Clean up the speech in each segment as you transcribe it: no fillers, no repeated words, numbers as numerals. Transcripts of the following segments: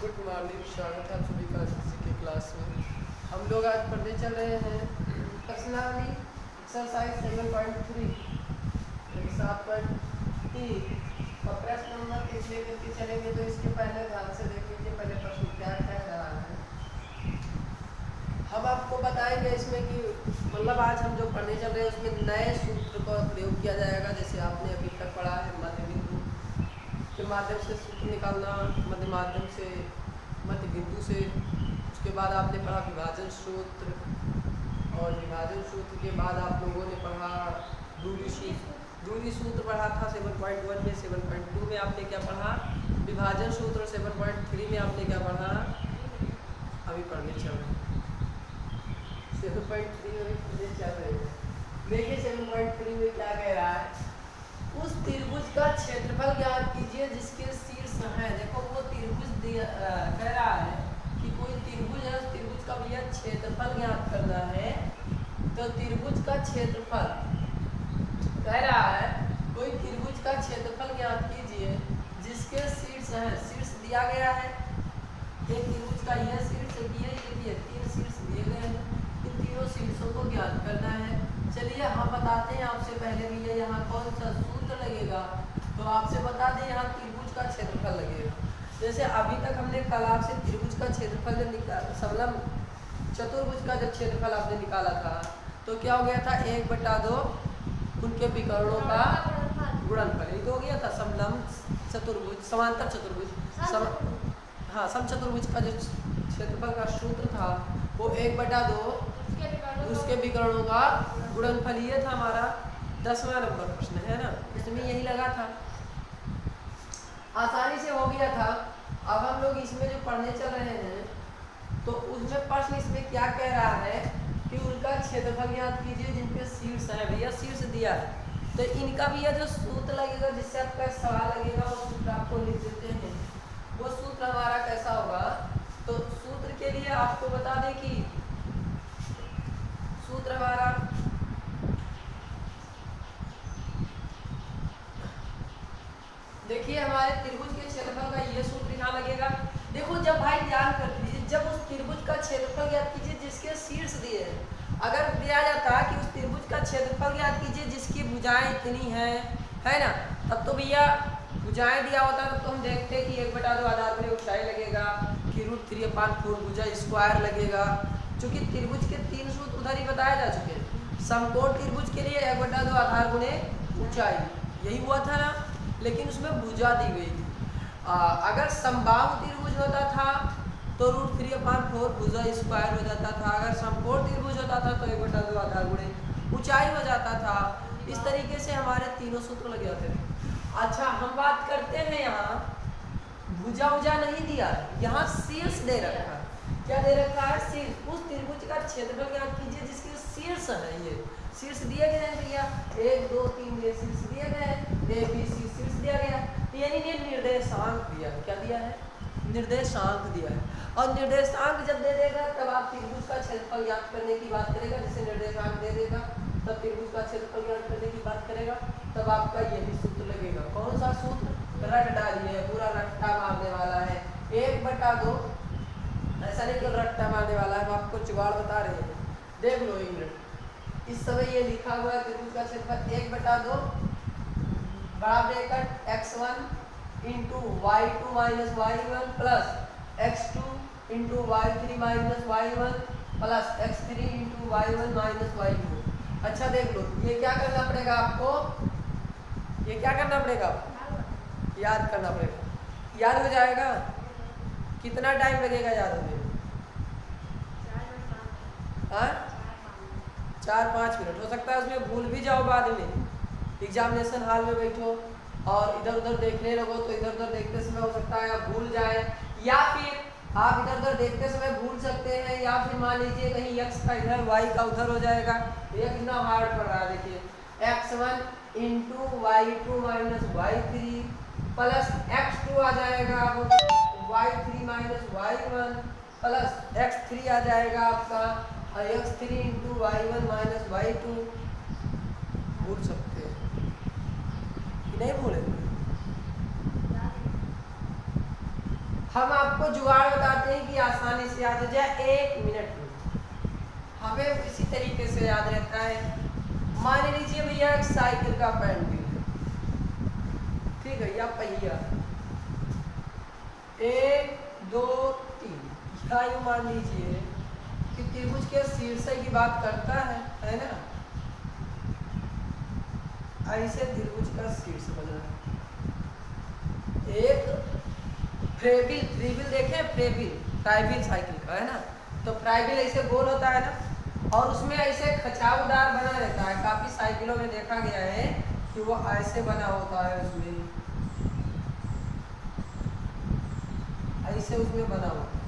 Good morning, स्वागत है आप सभी का किसी के क्लास में। हम लोग आज पढ़ने चल रहे हैं पर्सनाली एक्सरसाइज 7.3 7.3 और प्रश्न नंबर 3 लेकर के चलेंगे। तो इसके पहले ध्यान से देख लीजिए, पहले प्रश्न क्या कह रहा है। हम आपको बताएंगे इसमें कि मतलब आज हम जो पढ़ने चल रहे हैं उसमें नए सूत्र का प्रयोग किया जाएगा। जैसे आपने अभी तक पढ़ा है मध्य बिंदु के माध्यम से सूत्र निकालना, मध्य बिंदु से। उसके बाद आपने पढ़ा विभाजन सूत्र, और विभाजन सूत्र के बाद आप लोगों ने पढ़ा दूरी सूत्र पढ़ा था 7.1 में। 7.2 में आपने क्या पढ़ा, विभाजन सूत्र। 7.3 में आपने क्या पढ़ा, अभी पढ़ने चल रहे हैं 7.3 में पढ़ने चल रहे हैं। देखिए 7.3 में क्या कह रहा है, उस त्रिभुज का क्षेत्रफल ज्ञात कीजिए जिसके शीर्ष है। देखो वो त्रिभुज कह रहा है कि कोई त्रिभुज है, उस त्रिभुज का भैया क्षेत्रफल ज्ञात करना है। तो त्रिभुज का क्षेत्रफल कह रहा है, कोई त्रिभुज का क्षेत्रफल ज्ञात कीजिए जिसके शीर्ष है। शीर्ष दिया गया है, एक त्रिभुज का यह शीर्ष दिए, ये 3 शीर्ष दिए गए हैं। इन तीनों शीर्षों को ज्ञात करना है। चलिए हम बताते हैं आपसे पहले भी ये यहाँ कौन सा सूत्र लगेगा। तो आपसे बता दें यहाँ त्रिभुज का क्षेत्रफल लगेगा। जैसे अभी तक हमने कल आपसे त्रिभुज का क्षेत्रफल जब निकाला, समलम चतुर्भुज का जब क्षेत्रफल आपने निकाला था तो क्या हो गया था, 1/2 उनके विकर्णों का गुणनफल। ये तो हो गया था समलम चतुर्भुज, समांतर चतुर्भुज, हाँ समचतुर्भुज का जो क्षेत्रफल का सूत्र था वो 1/2 उसके विकर्णों का गुणनफल। ये था हमारा 10वां नंबर प्रश्न, है ना। इसमें यही लगा था, आसानी से हो गया था। अब हम लोग इसमें जो पढ़ने चल रहे हैं तो उसमें प्रश्न इसमें क्या कह रहा है कि उनका क्षेत्रफल ज्ञात कीजिए जिनके शीर्ष है। भैया शीर्ष दिया है तो इनका भैया जो सूत्र लगेगा जिससे आपका सवाल लगेगा वो सूत्र आपको लिख देते हैं। वो सूत्र हमारा कैसा होगा, तो सूत्र के लिए आपको बता दें कि सूत्र हमारा देखिए हमारे त्रिभुज के क्षेत्रफल का ये सूत्र यहाँ लगेगा। देखो जब भाई ध्यान कर लीजिए, जब उस त्रिभुज का क्षेत्रफल ज्ञात कीजिए जिसके शीर्ष दिए हैं, अगर दिया जाता कि उस त्रिभुज का क्षेत्रफल ज्ञात कीजिए जिसकी भुजाएं इतनी हैं, है ना, तब तो भैया भुजाएं दिया होता तब तो हम देखते कि 1/2 आधार पर ऊंचाई लगेगा कि √3/4 भुजा स्क्वायर लगेगा। चूंकि त्रिभुज के 3 सूत्र उधर ही बताए जा चुके हैं। समकोण त्रिभुज के लिए 1/2 आधार गुणे ऊंचाई, यही हुआ था ना, लेकिन उसमें भुजा दी गई थी। अगर समबाहु त्रिभुज होता था तो √3/4 भुजा स्क्वायर हो जाता था। अगर समकोण त्रिभुज होता था तो 1/2 आधार गुणे ऊंचाई हो जाता था। इस तरीके से हमारे तीनों सूत्र लग जाते थे। अच्छा हम बात करते हैं, यहाँ भुजा उजा नहीं दिया, यहाँ शीर्ष दे रखा है। क्या दे रखा है, शीर्ष। उस त्रिभुज का क्षेत्रफल ज्ञात कीजिए जिसके शीर्ष है। ये शीर्ष दिए गए हैं भैया, 1 2 3 ये शीर्ष दिए गए हैं, A B C शीर्ष दिया गया है। यानी ये निर्देशांक दिया है। क्या दिया है, निर्देशांक दिया है। और निर्देशांक जब दे देगा तब आप त्रिभुज का क्षेत्रफल ज्ञात करने की बात करेगा। जैसे निर्देशांक दे देगा तब त्रिभुज का क्षेत्रफल ज्ञात करने की बात करेगा, तब आपका यही सूत्र लगेगा। कौन सा सूत्र, रट डालिए, पूरा रट्टा मारने वाला है। 1/2, ऐसा नहीं कि रट्टा मारने वाला है, हम आपको जुगाड़ बता रहे हैं। देख लो 1 मिनट, इस समय ये लिखा हुआ है त्रिभुज का क्षेत्रफल 1/2 बड़ा bracket x1 × y2 - y1 plus x2 × y3 - y1 plus x3 × y1 - y2। अच्छा देख लो, ये क्या करना पड़ेगा आपको, ये क्या करना पड़ेगा, याद करना पड़ेगा। याद हो जाएगा, कितना टाइम लगेगा याद होने में, 4-5 मिनट। हो सकता है उसमें भूल भी जाओ बाद में, एग्जामिनेशन हॉल में बैठो और इधर उधर देखने लगो तो इधर उधर देखते समय हो सकता है आप भूल जाए, या फिर आप इधर उधर देखते समय भूल सकते हैं, या फिर मान लीजिए कहीं x का इधर y का उधर हो जाएगा। ये कितना हार्ड पड़ रहा है, देखिए x1 × y2 - y3 plus x2 आ जाएगा, y3 - y1 प्लस x3 आ जाएगा आपका, और x3 × y1 - y2। भूल सकते हैं कि नहीं भूले, हम आपको जुगाड़ बताते हैं कि आसानी से याद हो जाए 1 मिनट में। हमें इसी तरीके से याद रहता है। मान लीजिए भैया एक साइकिल का पेंडिल है, ठीक है, या पहिया 1 2 3, या यूं मान लीजिए कि त्रिभुज के शीर्ष की बात करता है ना, ऐसे त्रिभुज का शीर्ष बना एक फ्रेबिल, फ्रीबिल देखें, फ्रेबिल फ्राइबिल साइकिल का है ना, तो फ्राइबिल ऐसे गोल होता है ना, और उसमें ऐसे खचावदार बना रहता है। काफी साइकिलों में देखा गया है कि वो ऐसे बना होता है, उसमें ऐसे उसमें बना होता,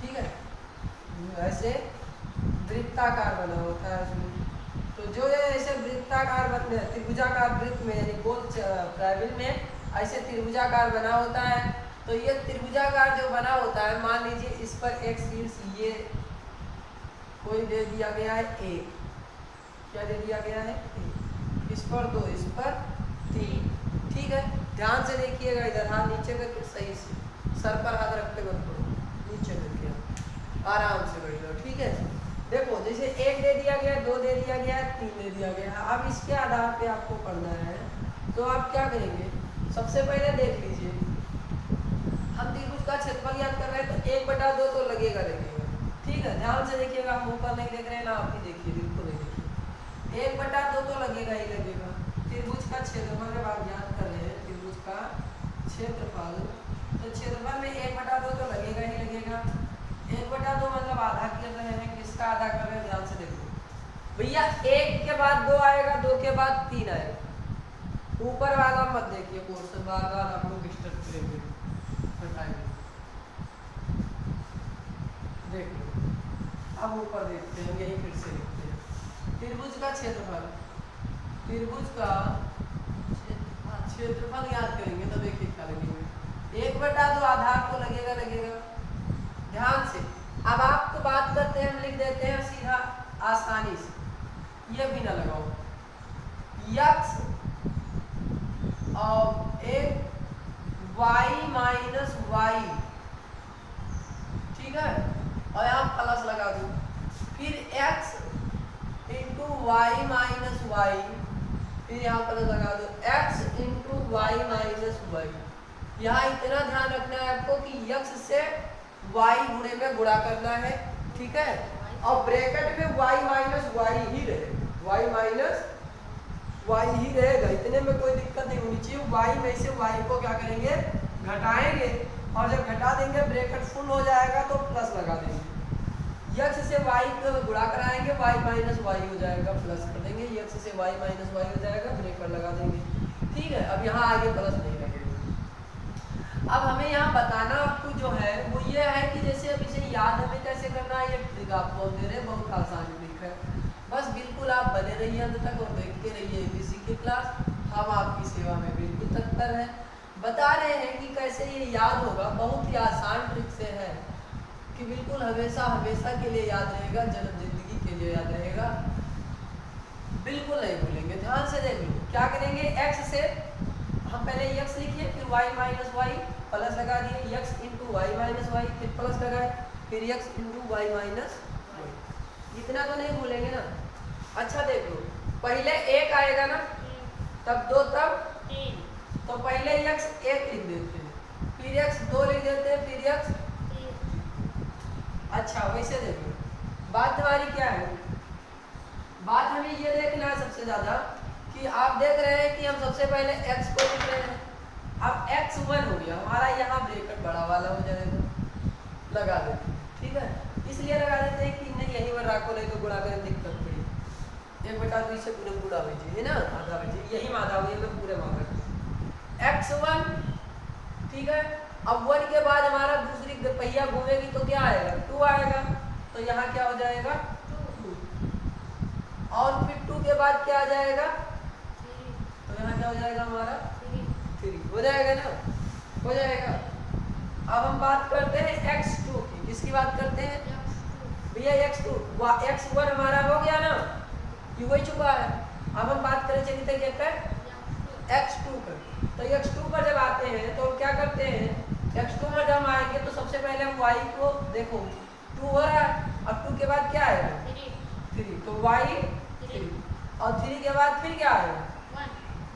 ठीक है, ऐसे वृत्ताकार बना होता है उसमें। तो जो ऐसे वृत्ताकार बनते हैं, त्रिभुजाकार वृत्त में यानी गोल फ्राइबिल में ऐसे त्रिभुजाकार बना होता है। तो ये त्रिभुजाकार जो बना होता है, मान लीजिए इस पर एक शीर्ष ये कोई दे दिया गया है एक, क्या दे दिया गया है एक, इस पर 2, इस पर 3, ठीक है। ध्यान से देखिएगा इधर, हाथ नीचे करके सही से सर पर हाथ रखते मत पड़ो, नीचे करके आराम से बैठ लो, ठीक है। देखो जैसे 1 दे दिया गया, 2 दे दिया गया, 3 दे दिया गया। अब इसके आधार पे आपको पढ़ना है, तो आप क्या करेंगे, सबसे पहले देख लीजिए हम त्रिभुज का क्षेत्रफल ज्ञात कर रहे हैं, तो 1/2 तो लगेगा, ठीक है। ध्यान से देखिएगा, हम ऊपर नहीं देख रहे हैं ना, आप भी देखिए, बिल्कुल नहीं देखिए, 1/2 तो लगेगा ही लगेगा। त्रिभुज का क्षेत्रफल जब आप ज्ञात कर रहे हैं, त्रिभुज का क्षेत्रफल, तो क्षेत्रफल में 1/2 तो लगेगा ही लगेगा। 1/2 मतलब आधा कर रहे हैं, किसका आधा कर रहे हैं, ध्यान से देखो भैया, 1 के बाद 2 आएगा, 2 के बाद 3 आएगा। ऊपर वाला मत देखिए, पोर्शन वाला आप लोग डिस्टर्ब करेंगे, देख लो। अब ऊपर देखते हैं, यही फिर से लिखते हैं त्रिभुज का क्षेत्रफल, त्रिभुज का क्षेत्रफल याद करेंगे तो देखिए क्या लगेगा, 1/2 आधार तो लगेगा लगेगा। ध्यान से अब आप तो बात करते हैं, हम लिख देते हैं सीधा आसानी से, ये भी ना लगाओ, यक्स और एक y माइनस वाई, ठीक है, और यहाँ प्लस लगा दूँ, फिर x into Y minus Y, फिर यहाँ प्लस लगा दो, x into Y minus Y. यहाँ इतना ध्यान रखना है आपको कि x से y गुणे में गुणा करना है, ठीक है, और ब्रैकेट में y माइनस वाई ही रहे, y माइनस वाई ही रहेगा, इतने में कोई दिक्कत नहीं होनी चाहिए। y में से y को क्या करेंगे, घटाएंगे, और जब घटा देंगे ब्रैकेट फुल हो जाएगा तो प्लस लगा देंगे, x से y को गुणा कराएंगे, y माइनस वाई हो जाएगा, प्लस कर देंगे, x से y माइनस वाई हो जाएगा, ब्रैकेट लगा देंगे, ठीक है। अब यहाँ आगे प्लस नहीं लगेगा। अब हमें यहाँ बताना आपको जो है वो ये है कि जैसे अब इसे याद हमें कैसे करना है, ये ट्रिक आपको दे रहे, बहुत आसान ट्रिक है, बस बिल्कुल आप बने रहिए अंत तक और देखते रहिए एबीसी की क्लास। हम आपकी सेवा में बिल्कुल तत्पर हैं, बता रहे हैं कि कैसे ये याद होगा, बहुत ही आसान ट्रिक से है कि बिल्कुल हमेशा हमेशा के लिए याद रहेगा, जन्म जिंदगी के लिए याद रहेगा, बिल्कुल नहीं भूलेंगे। ध्यान से देख लो, क्या करेंगे, x से हम पहले x लिखिए, फिर y माइनस वाई, प्लस लगा दिए, x into Y minus Y, फिर प्लस लगाए, फिर x into Y minus Y, इतना तो नहीं भूलेंगे ना। अच्छा देख लो, पहले 1 आएगा ना, तब 2, तब 3, तो पहले x 1 लिख देते हैं, फिर x 2 लिख देते हैं, फिर x 3। अच्छा वैसे देख लो, बात हमारी क्या है, बात हमें ये देखना है सबसे ज्यादा कि आप देख रहे हैं कि हम सबसे पहले x को लिख रहे हैं, अब x1 हो गया हमारा, यहाँ ब्रैकेट बड़ा वाला हो जाएगा, लगा देते हैं, ठीक है, इसलिए लगा देते हैं कि नहीं यही पर रखो, नहीं तो गुणा करें दिक्कत पड़ी, 1/2 से पूरे गुणा हो है ना, आधा बचे, यही आधा हुई है, पूरे मांगा x1, ठीक है। अब 1 के बाद हमारा दूसरी पहिया घूमेगी तो क्या आएगा, 2 आएगा, तो यहाँ क्या हो जाएगा 2, और फिर 2 के बाद क्या आ जाएगा 3, तो यहाँ क्या हो जाएगा हमारा 3 हो जाएगा ना, हो जाएगा। अब हम बात करते हैं x2 की, किसकी बात करते हैं भैया, x2, x1 हमारा हो गया ना, ये हो चुका है। अब हम बात करें चलिए तक x2 पर, तो x2 पर जब आते हैं तो क्या करते हैं, x2 में जब आएंगे तो सबसे पहले हम y को देखो 2 हो रहा है, अब 2 के बाद क्या आएगा 3, तो y 3 और 3 के बाद फिर क्या आएगा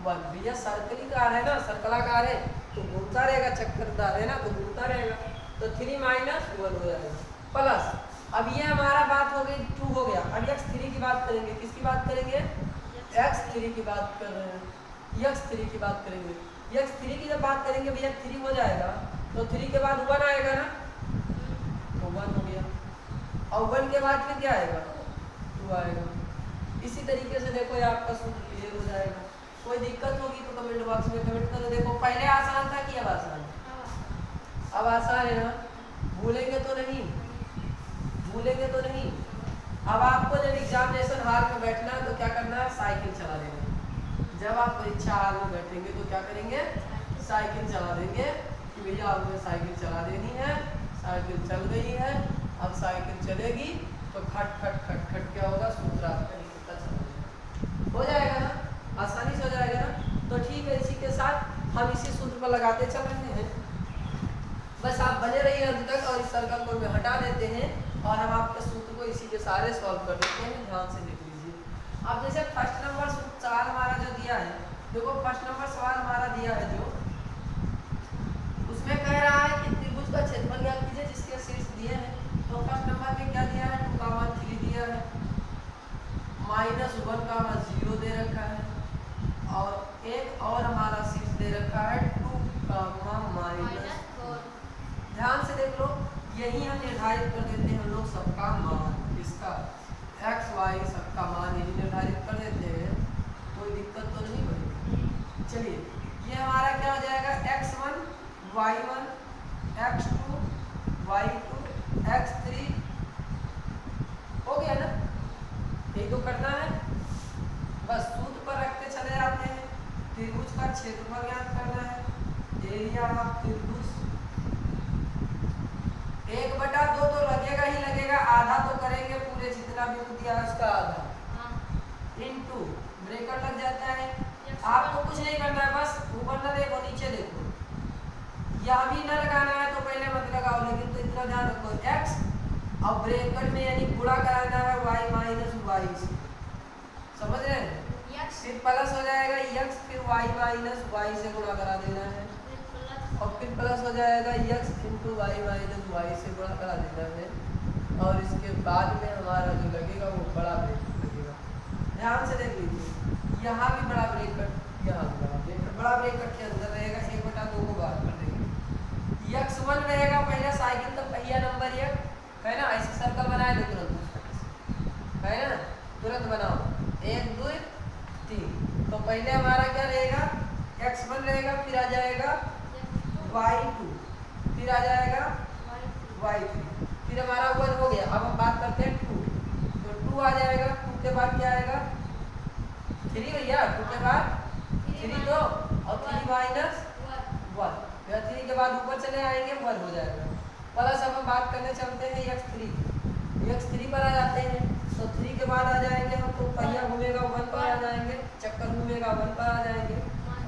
1। भैया सर्कल कार है ना, सर्कलाकार है तो घूमता रहेगा, चक्करदार है ना तो घूमता रहेगा, तो 3 माइनस 1 हो जाएगा प्लस। अब ये हमारा बात हो गई 2 हो गया। अब x3 की बात करेंगे, किसकी बात करेंगे x3 की बात कर रहे हैं, x3 की बात करेंगे। x3 की जब बात करेंगे भैया 3 हो जाएगा तो 3 के बाद 1 आएगा ना, तो 1 हो गया, और 1 के बाद फिर क्या आएगा 2 आएगा। इसी तरीके से देखो ये आपका सूत्र क्लियर हो जाएगा। कोई दिक्कत होगी तो कमेंट बॉक्स में कमेंट करो। देखो पहले आसान था कि अब आसान है, अब आसान है ना, भूलेंगे तो नहीं, भूलेंगे तो नहीं। अब आपको जब एग्जामिनेशन हॉल में बैठना है तो क्या करना है, साइकिल चला देना। जब आप परीक्षा हॉल में बैठेंगे तो क्या करेंगे, साइकिल चला देंगे कि भैया आपने साइकिल चला देनी है, साइकिल चल गई है, अब साइकिल चलेगी तो खट खट खट खट क्या होगा, सूत्र आपका निकलता चला जाएगा। हो जाएगा ना, आसानी से हो जाएगा ना। तो ठीक है, इसी के साथ हम इसी सूत्र पर लगाते चल रहे हैं। बस आप बने रहिए अंत तक और इस सर्कल को हटा देते हैं और हम आपके सूत्र को इसी के सारे सॉल्व कर देते हैं। ध्यान से देख लीजिए। अब जैसे फर्स्ट नंबर सवाल हमारा जो दिया है, देखो फर्स्ट नंबर सवाल हमारा दिया है जो, उसमें कह रहा है कि त्रिभुज का क्षेत्रफल ज्ञात कीजिए जिसके शीर्ष दिए हैं। तो फर्स्ट नंबर में क्या दिया है, 2, 3 दिया है, -1, 0 दे रखा है, और एक और हमारा शीर्ष दे रखा है 2, -4। ध्यान से देख लो, यही हम निर्धारित कर देते हैं हम लोग सबका मान, इसका x y सबका मान यही निर्धारित कर देते हैं, कोई दिक्कत तो नहीं बनेगी। चलिए ये हमारा क्या हो जाएगा, x1 y1 x2 y2 x3 हो गया ना, यही तो करना है। बस सूत्र पर रखते चले जाते हैं। त्रिभुज का क्षेत्रफल ज्ञात करना है, एरिया ऑफ त्रिभुज 1/2 तो लगेगा ही लगेगा, आधा तो करेंगे पूरे जितना भी दिया है उसका आधा, इनटू ब्रैकेट लग जाता है। आपको कुछ नहीं करना है, बस ऊपर ना देखो नीचे देखो, यहाँ भी ना लगाना है तो पहले मत लगाओ, लेकिन तो इतना ध्यान रखो x और ब्रैकेट में यानी गुणा कराना है y - y से, समझ रहे हैं, फिर प्लस हो जाएगा x, फिर y - y से गुणा करा देना है, और फिर प्लस हो जाएगा x × y - y से गुणा करा देना है, और इसके बाद में हमारा जो लगेगा वो बड़ा ब्रैकेट लगेगा। ध्यान से देख लीजिए, यहाँ भी बड़ा ब्रैकेट, यहाँ भी बड़ा ब्रैकेट, बड़ा ब्रैकेट के अंदर रहेगा 1/2 को बाहर कर देंगे। x1 रहेगा पहले साइकिल का पहिया नंबर 1 है ना, ऐसे सर्कल बनाए लो तुरंत, है ना, तुरंत बनाओ 1 2 3। तो पहले हमारा क्या रहेगा, x1 रहेगा, फिर आ जाएगा y2, फिर आ जाएगा y3, फिर हमारा 1 हो गया। अब हम बात करते हैं 2, तो 2 आ जाएगा, 2 के बाद क्या आएगा 3 भैया, 2 के बाद 3 तो, और 3 - 1, फिर 3 के बाद ऊपर चले आएंगे 1 हो जाएगा। प्लस अब हम बात करने चलते हैं x3 पर आ जाते हैं, तो 3 के बाद आ जाएंगे हम, तो पहिया घूमेगा 1 पर आ जाएंगे, चक्कर घूमेगा 1 पर आ जाएंगे,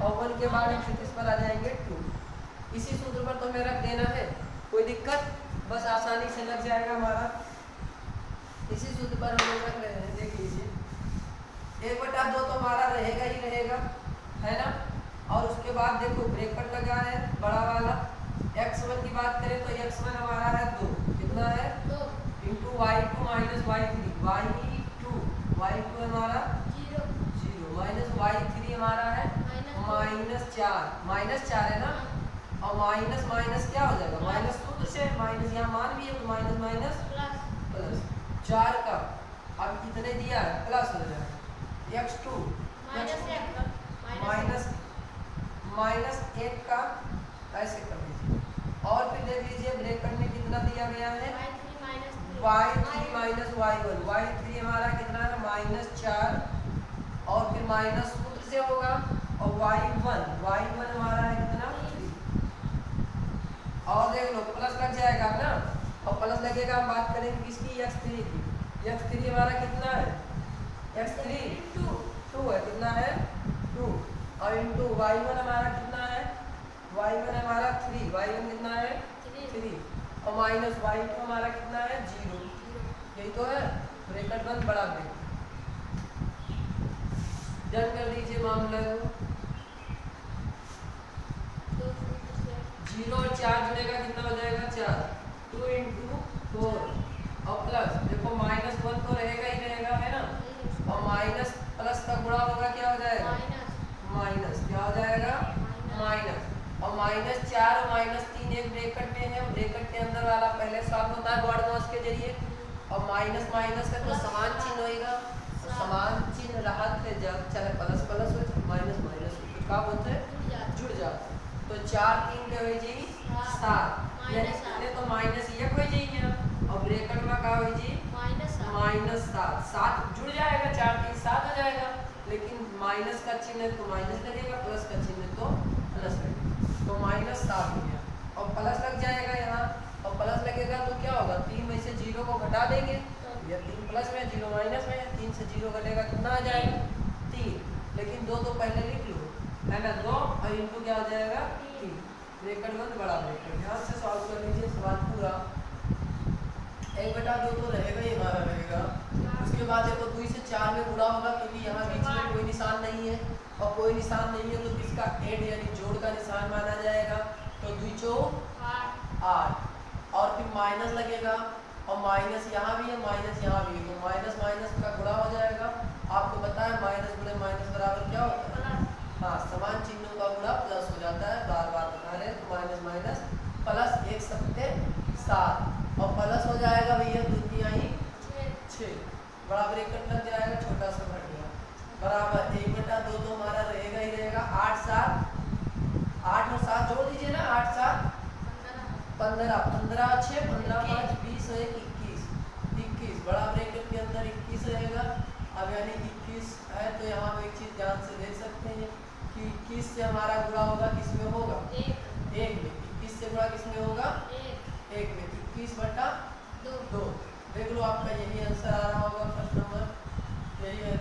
और 1 के बाद हम क्षितिज पर आ जाएंगे 2। इसी सूत्र पर तो हमें रख देना है, कोई दिक्कत, बस आसानी से लग जाएगा हमारा। इसी सूत्र पर हम लोग रख रहे हैं, देख लीजिए 1/2 तो हमारा रहेगा ही रहेगा, है ना, और उसके बाद देखो ब्रैकेट लगा है बड़ा वाला। x1 की बात करें तो x1 हमारा है 2, कितना है 2 × y2 - y3, y2 हमारा 0 y3 हमारा है -4 है ना, और माइनस माइनस क्या हो जाएगा, माइनस सूत्र से माइनस, यहाँ मान भी है तो माइनस माइनस प्लस 4 का, अब कितने दिया है प्लस हो जाएगा x2 -1 का, ऐसे कर दीजिए, और फिर देख लीजिए ब्रैकेट में कितना दिया गया है y3 - y1 हमारा कितना है -4, और फिर माइनस सूत्र से होगा, और y1 हमारा है कितना 3, और देख लो प्लस लग जाएगा ना, और प्लस लगेगा, हम बात करेंगे किसकी x3 की। x3 हमारा कितना है, x3 2 है, कितना है 2, और इनटू y1 हमारा कितना है y1 हमारा 3, y1 कितना है 3 और माइनस y2 हमारा कितना है 0, यही तो है। ब्रैकेट बंद बड़ा ब्रैकेट, डन कर दीजिए मामला को। 0 और 4 जुड़ेगा कितना हो जाएगा 4, 2 इंटू 4 और प्लस देखो -1 तो रहेगा ही रहेगा है ना, और माइनस प्लस का गुणा होगा क्या हो जाएगा माइनस, क्या हो जाएगा माइनस, और -4 और -3 एक ब्रैकेट में है, ब्रैकेट के अंदर वाला पहले सॉल्व होता है वर्ड मॉस के जरिए, और माइनस माइनस का तो समान चिन्ह होएगा, समान चिन्ह रहत है जब चाहे प्लस प्लस हो चाहे माइनस माइनस हो तो क्या होते हैं जुड़ जाते हैं। तो 4 3 के हो जी 7, यानी कितने तो -1 हो जाएगी और ब्रैकेट में क्या हो जी -7, 7 जुड़ जाएगा, 4 3 7 हो जाएगा, लेकिन माइनस का चिन्ह तो माइनस लगेगा, प्लस का चिन्ह तो प्लस लगेगा, तो -7 हो गया और प्लस लग जाएगा यहाँ, और प्लस लगेगा तो क्या होगा 3 में से 0 को घटा देंगे, या 3 प्लस में 0 माइनस में, 3 से 0 घटेगा कितना आ जाएगा 3, लेकिन 2 तो पहले लिख लो है ना, 2 और इनटू क्या हो जाएगा 3, ब्रैकेट बंद बड़ा ब्रैकेट, ध्यान से सॉल्व कर लीजिए सवाल पूरा। 1/2 तो रहेगा ही हमारा रहेगा, उसके बाद देखो 2 से 4 में गुणा होगा क्योंकि यहाँ बीच में कोई निशान नहीं है, और कोई निशान नहीं है तो किसका ऐड यानी जोड़ का निशान माना जाएगा, तो 2 4 8 और फिर माइनस लगेगा, और माइनस यहाँ भी है माइनस यहाँ भी है, तो माइनस माइनस का गुणा हो जाएगा, आपको पता है माइनस गुणे माइनस बराबर क्या होता है, हाँ समान चिन्हों का गुणा प्लस हो जाता है, बार बार बता रहे हैं, तो माइनस माइनस प्लस 1 7 7 और प्लस हो जाएगा भैया 2 तिहाई 6, बड़ा ब्रैकेट लग जाएगा, छोटा सा घट गया बराबर 1/2 तो हमारा रहेगा ही रहेगा, 8 7 8 और 7 जोड़ दीजिए ना, 8 7 15 15 6 15 5 20 और 21 बड़ा ब्रैकेट के अंदर 21 रहेगा। अब यानी 21 है तो यहाँ हम एक चीज ध्यान से देख सकते हैं कि 21 से हमारा गुणा होगा किसमें होगा 1 में, 21 से गुणा किसमें होगा 1 में, 21/2 देख लो आपका यही आंसर आ रहा होगा फर्स्ट नंबर, यही है